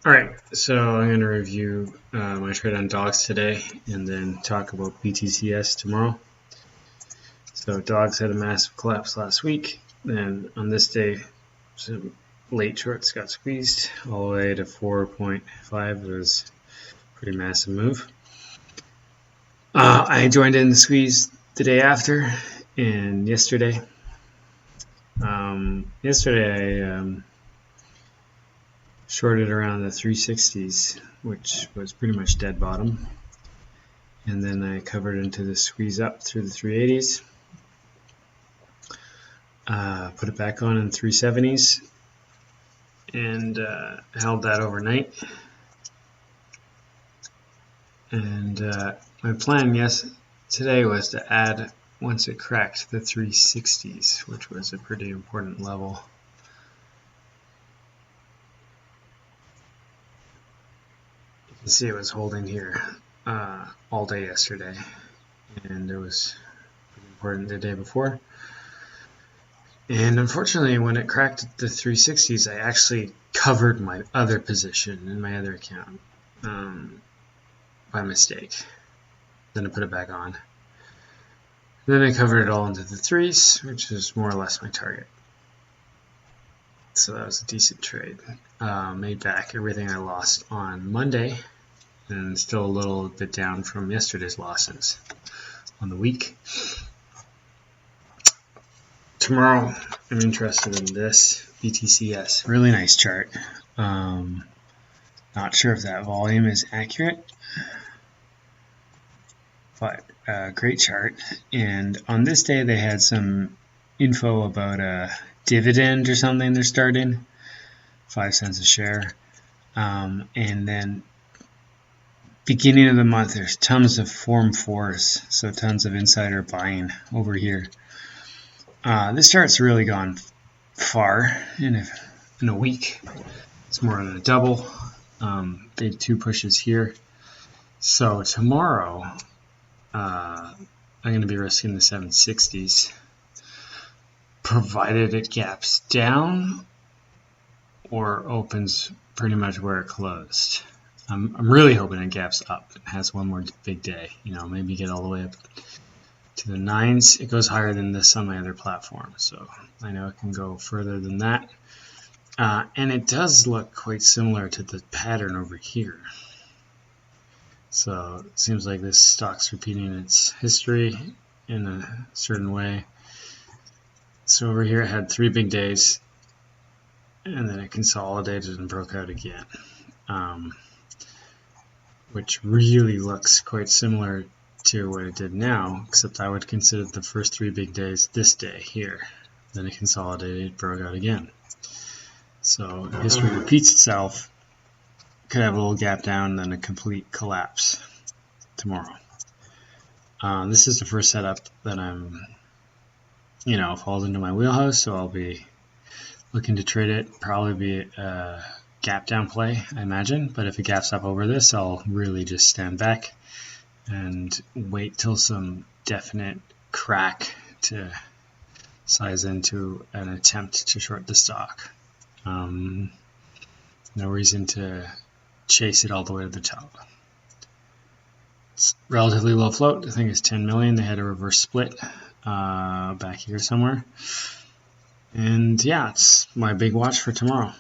Alright, so I'm going to review my trade on DOGZ today and then talk about BTCS tomorrow. So DOGZ had a massive collapse last week, and on this day some late shorts got squeezed all the way to 4.5. It was a pretty massive move. I joined in the squeeze the day after and yesterday. Yesterday I shorted around the 360s, which was pretty much dead bottom, and then I covered into the squeeze up through the 380s, put it back on in 370s, and held that overnight. And my plan today was to add once it cracked the 360s, which was a pretty important level. You can see it was holding here all day yesterday, and it was pretty important the day before. And unfortunately, when it cracked the 360s, I actually covered my other position in my other account by mistake. Then I put it back on. Then I covered it all into the threes, which is more or less my target. So that was a decent trade. Made back everything I lost on Monday, and still a little bit down from yesterday's losses on the week. Tomorrow, I'm interested in this BTCS. Really nice chart. Not sure if that volume is accurate, but great chart. And on this day, they had some info about a dividend or something they're starting, 5 cents a share. And then beginning of the month, there's tons of Form 4s, so tons of insider buying over here. This chart's really gone far in a week. It's more than a double. Big 2 pushes here. So tomorrow, I'm going to be risking the 760s, provided it gaps down or opens pretty much where it closed. I'm really hoping it gaps up and has one more big day. Maybe get all the way up to the 9s. It goes higher than this on my other platform, so I know it can go further than that. And it does look quite similar to the pattern over here. So it seems like this stock's repeating its history in a certain way. So over here it had 3 big days, and then it consolidated and broke out again, which really looks quite similar to what it did now, except I would consider the first 3 big days this day here. Then it consolidated, broke out again. So history repeats itself. Could have a little gap down, then a complete collapse tomorrow. This is the first setup that I'm, falls into my wheelhouse, so I'll be looking to trade it. Probably be a gap down play, I imagine, but if it gaps up over this, I'll really just stand back and wait till some definite crack to size into an attempt to short the stock. No reason to chase it all the way to the top. It's relatively low float. I think it's 10 million. They had a reverse split back here somewhere. And yeah, it's my big watch for tomorrow.